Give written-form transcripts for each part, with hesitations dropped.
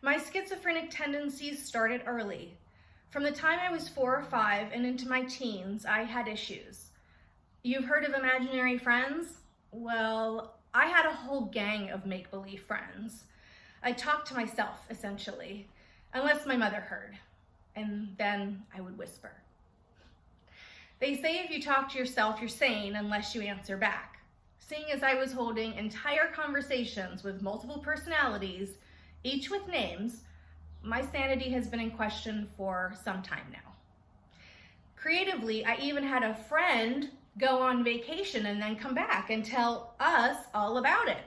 My schizophrenic tendencies started early. From the time I was 4 or 5 and into my teens, I had issues. You've heard of imaginary friends? Well, I had a whole gang of make-believe friends. I talked to myself, essentially, unless my mother heard, and then I would whisper. They say if you talk to yourself, you're sane unless you answer back. Seeing as I was holding entire conversations with multiple personalities, each with names, my sanity has been in question for some time now. Creatively, I even had a friend go on vacation and then come back and tell us all about it.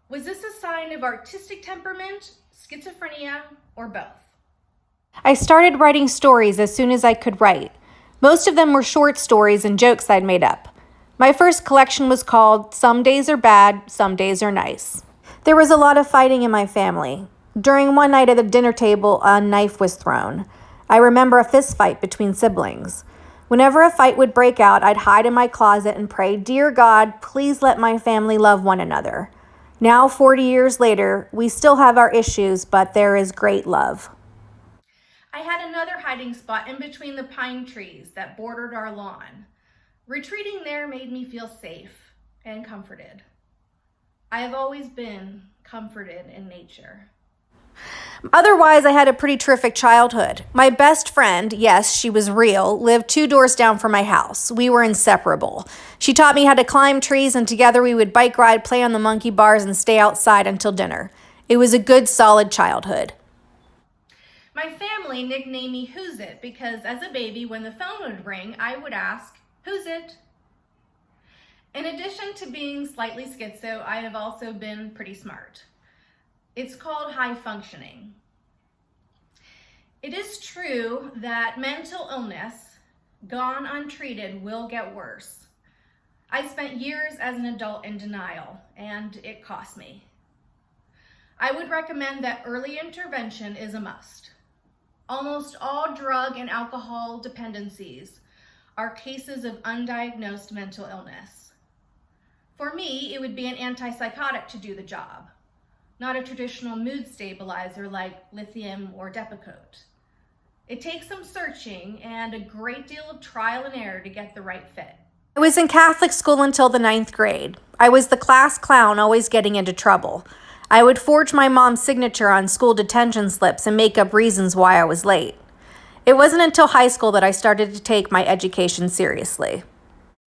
Was this a sign of artistic temperament, schizophrenia, or both? I started writing stories as soon as I could write. Most of them were short stories and jokes I'd made up. My first collection was called Some Days Are Bad, Some Days Are Nice. There was a lot of fighting in my family. During one night at the dinner table, a knife was thrown. I remember a fist fight between siblings. Whenever a fight would break out, I'd hide in my closet and pray, "Dear God, please let my family love one another." Now, 40 years later, we still have our issues, but there is great love. I had another hiding spot in between the pine trees that bordered our lawn. Retreating there made me feel safe and comforted. I have always been comforted in nature. Otherwise, I had a pretty terrific childhood. My best friend, yes, she was real, lived 2 doors down from my house. We were inseparable. She taught me how to climb trees, and together we would bike ride, play on the monkey bars, and stay outside until dinner. It was a good, solid childhood. My family nicknamed me Who's It because as a baby, when the phone would ring, I would ask, "Who's it?" In addition to being slightly schizo, I have also been pretty smart. It's called high functioning. It is true that mental illness, gone untreated, will get worse. I spent years as an adult in denial, and it cost me. I would recommend that early intervention is a must. Almost all drug and alcohol dependencies are cases of undiagnosed mental illness. For me, it would be an antipsychotic to do the job, not a traditional mood stabilizer like lithium or Depakote. It takes some searching and a great deal of trial and error to get the right fit. I was in Catholic school until the 9th grade. I was the class clown, always getting into trouble. I would forge my mom's signature on school detention slips and make up reasons why I was late. It wasn't until high school that I started to take my education seriously.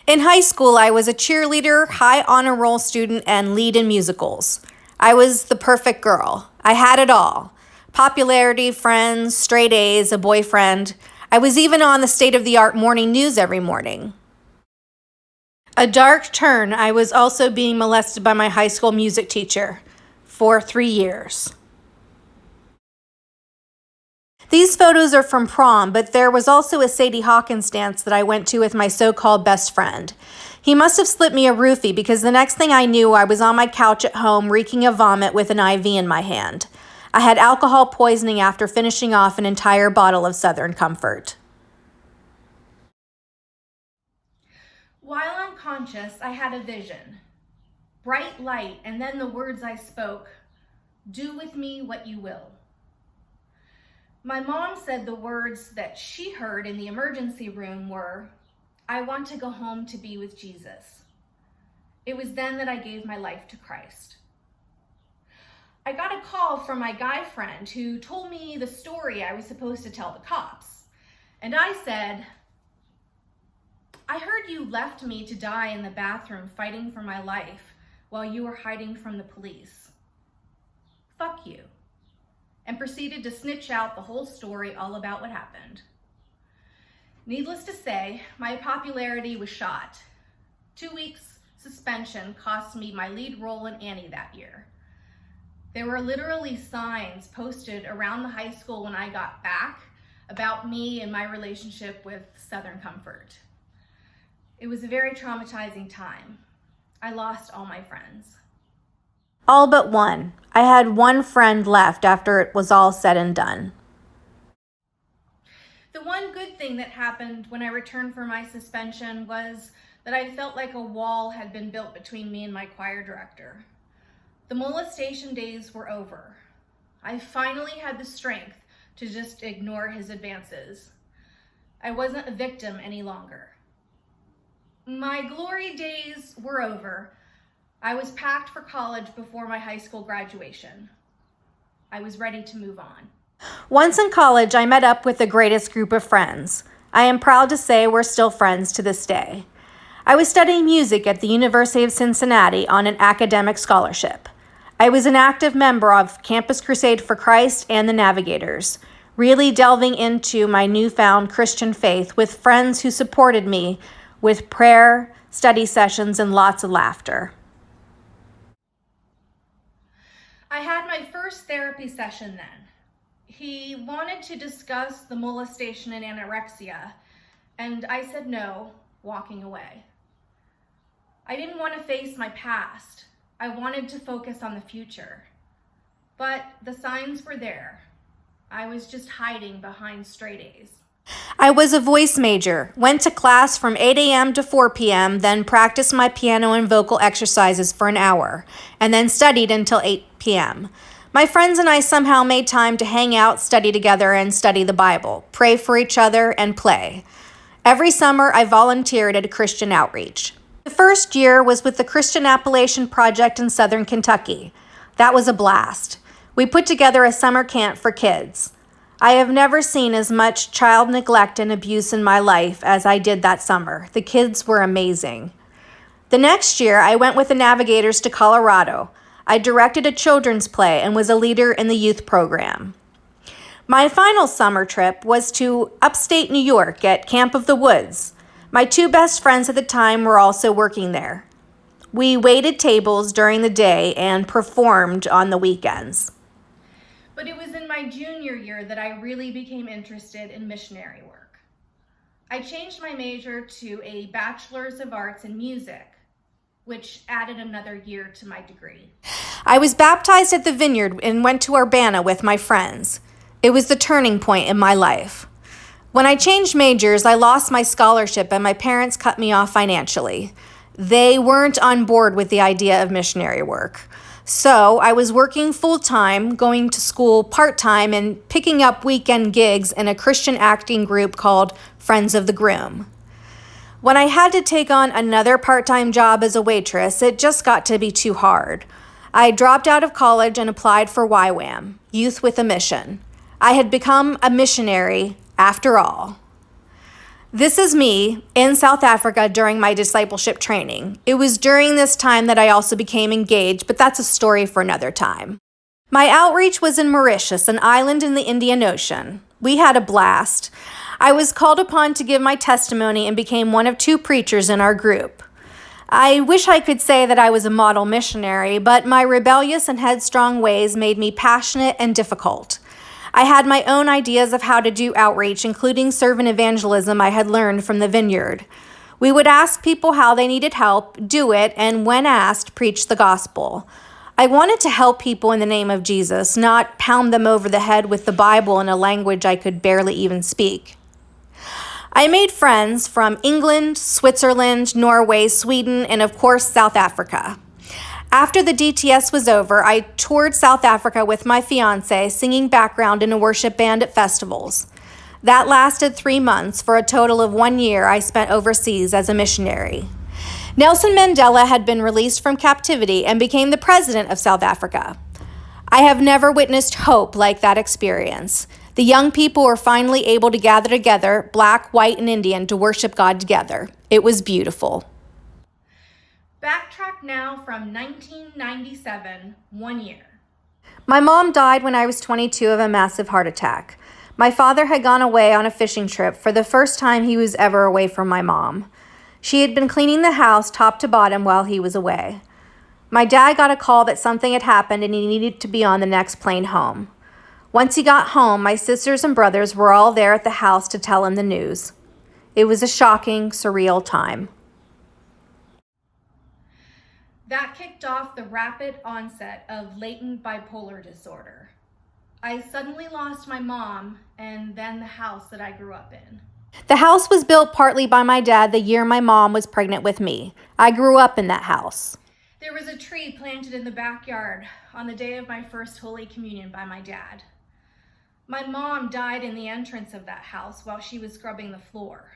In high school, I was a cheerleader, high honor roll student, and lead in musicals. I was the perfect girl. I had it all. Popularity, friends, straight A's, a boyfriend. I was even on the state-of-the-art morning news every morning. A dark turn, I was also being molested by my high school music teacher for 3 years. These photos are from prom, but there was also a Sadie Hawkins dance that I went to with my so-called best friend. He must have slipped me a roofie because the next thing I knew, I was on my couch at home reeking of vomit with an IV in my hand. I had alcohol poisoning after finishing off an entire bottle of Southern Comfort. While unconscious, I had a vision. Bright light, and then the words I spoke, "Do with me what you will." My mom said the words that she heard in the emergency room were, "I want to go home to be with Jesus." It was then that I gave my life to Christ. I got a call from my guy friend who told me the story I was supposed to tell the cops. And I said, "I heard you left me to die in the bathroom fighting for my life while you were hiding from the police. Fuck you." And proceeded to snitch out the whole story all about what happened. Needless to say, my popularity was shot. 2 weeks suspension cost me my lead role in Annie that year. There were literally signs posted around the high school when I got back about me and my relationship with Southern Comfort. It was a very traumatizing time. I lost all my friends. All but one. I had one friend left after it was all said and done. The one good thing that happened when I returned from my suspension was that I felt like a wall had been built between me and my choir director. The molestation days were over. I finally had the strength to just ignore his advances. I wasn't a victim any longer. My glory days were over. I was packed for college before my high school graduation. I was ready to move on. Once in college, I met up with the greatest group of friends. I am proud to say we're still friends to this day. I was studying music at the University of Cincinnati on an academic scholarship. I was an active member of Campus Crusade for Christ and the Navigators, really delving into my newfound Christian faith with friends who supported me with prayer, study sessions, and lots of laughter. I had my first therapy session then. He wanted to discuss the molestation and anorexia, and I said no, walking away. I didn't want to face my past. I wanted to focus on the future. But the signs were there. I was just hiding behind straight A's. I was a voice major, went to class from 8 a.m. to 4 p.m., then practiced my piano and vocal exercises for an hour, and then studied until 8 p.m. My friends and I somehow made time to hang out, study together, and study the Bible, pray for each other, and play. Every summer, I volunteered at a Christian outreach. The first year was with the Christian Appalachian Project in Southern Kentucky. That was a blast. We put together a summer camp for kids. I have never seen as much child neglect and abuse in my life as I did that summer. The kids were amazing. The next year, I went with the Navigators to Colorado. I directed a children's play and was a leader in the youth program. My final summer trip was to upstate New York at Camp of the Woods. My two best friends at the time were also working there. We waited tables during the day and performed on the weekends. But it was in my junior year that I really became interested in missionary work. I changed my major to a Bachelor's of Arts in Music, which added another year to my degree. I was baptized at the Vineyard and went to Urbana with my friends. It was the turning point in my life. When I changed majors, I lost my scholarship and my parents cut me off financially. They weren't on board with the idea of missionary work. So I was working full-time, going to school part-time, and picking up weekend gigs in a Christian acting group called Friends of the Groom. When I had to take on another part-time job as a waitress, it just got to be too hard. I dropped out of college and applied for YWAM, Youth with a Mission. I had become a missionary after all. This is me in South Africa during my discipleship training. It was during this time that I also became engaged, but that's a story for another time. My outreach was in Mauritius, an island in the Indian Ocean. We had a blast. I was called upon to give my testimony and became one of two preachers in our group. I wish I could say that I was a model missionary, but my rebellious and headstrong ways made me passionate and difficult. I had my own ideas of how to do outreach, including servant evangelism I had learned from the Vineyard. We would ask people how they needed help, do it, and when asked, preach the gospel. I wanted to help people in the name of Jesus, not pound them over the head with the Bible in a language I could barely even speak. I made friends from England, Switzerland, Norway, Sweden, and of course, South Africa. After the DTS was over, I toured South Africa with my fiance, singing background in a worship band at festivals. That lasted 3 months. For a total of 1 year, I spent overseas as a missionary. Nelson Mandela had been released from captivity and became the president of South Africa. I have never witnessed hope like that experience. The young people were finally able to gather together, Black, white, and Indian, to worship God together. It was beautiful. Backtrack now from 1997, 1 year. My mom died when I was 22 of a massive heart attack. My father had gone away on a fishing trip for the first time he was ever away from my mom. She had been cleaning the house top to bottom while he was away. My dad got a call that something had happened and he needed to be on the next plane home. Once he got home, my sisters and brothers were all there at the house to tell him the news. It was a shocking, surreal time. That kicked off the rapid onset of latent bipolar disorder. I suddenly lost my mom and then the house that I grew up in. The house was built partly by my dad the year my mom was pregnant with me. I grew up in that house. There was a tree planted in the backyard on the day of my first Holy Communion by my dad. My mom died in the entrance of that house while she was scrubbing the floor.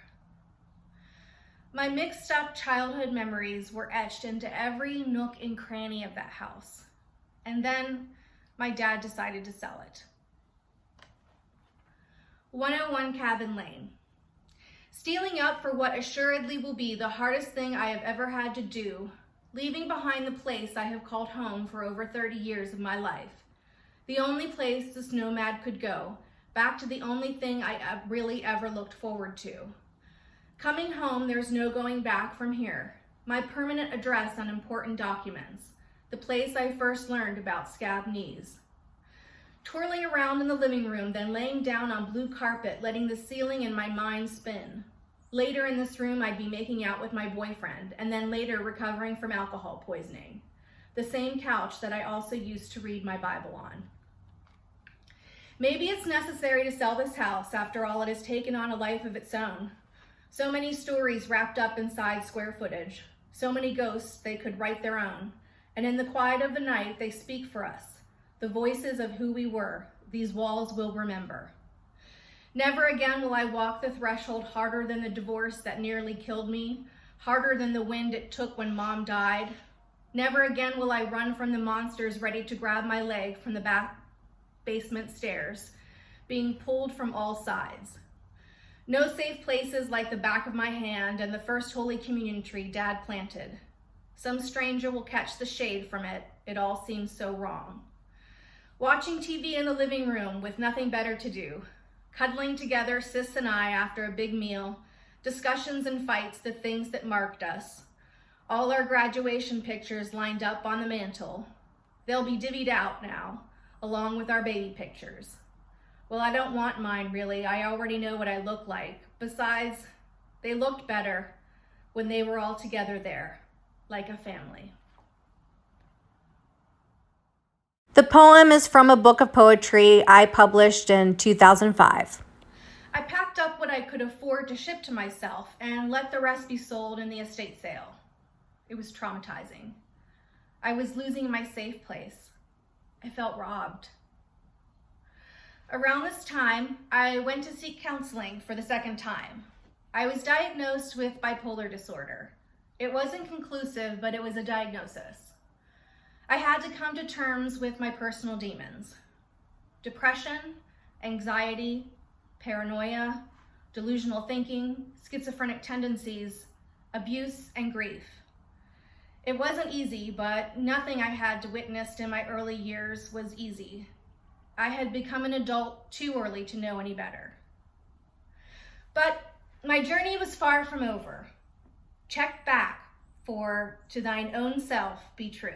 My mixed up childhood memories were etched into every nook and cranny of that house. And then my dad decided to sell it. 101 Cabin Lane. Stealing up for what assuredly will be the hardest thing I have ever had to do, leaving behind the place I have called home for over 30 years of my life. The only place this nomad could go, back to the only thing I really ever looked forward to. Coming home, there's no going back from here. My permanent address on important documents. The place I first learned about scab knees. Twirling around in the living room, then laying down on blue carpet, letting the ceiling and my mind spin. Later in this room, I'd be making out with my boyfriend, and then later recovering from alcohol poisoning. The same couch that I also used to read my Bible on. Maybe it's necessary to sell this house. After all, it has taken on a life of its own. So many stories wrapped up inside square footage. So many ghosts they could write their own. And in the quiet of the night, they speak for us. The voices of who we were. These walls will remember. Never again will I walk the threshold harder than the divorce that nearly killed me. Harder than the wind it took when Mom died. Never again will I run from the monsters ready to grab my leg from the back basement stairs, being pulled from all sides. No safe places like the back of my hand and the first Holy Communion tree Dad planted. Some stranger will catch the shade from it. It all seems so wrong. Watching TV in the living room with nothing better to do. Cuddling together, Sis and I, after a big meal. Discussions and fights, the things that marked us. All our graduation pictures lined up on the mantle. They'll be divvied out now, along with our baby pictures. Well, I don't want mine, really. I already know what I look like. Besides, they looked better when they were all together there, like a family. The poem is from a book of poetry I published in 2005. I packed up what I could afford to ship to myself and let the rest be sold in the estate sale. It was traumatizing. I was losing my safe place. I felt robbed. Around this time, I went to seek counseling for the second time. I was diagnosed with bipolar disorder. It wasn't conclusive, but it was a diagnosis. I had to come to terms with my personal demons. Depression, anxiety, paranoia, delusional thinking, schizophrenic tendencies, abuse, and grief. It wasn't easy, but nothing I had witnessed in my early years was easy. I had become an adult too early to know any better. But my journey was far from over. Check back, for to thine own self be true.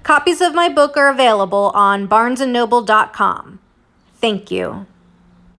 Copies of my book are available on barnesandnoble.com. Thank you.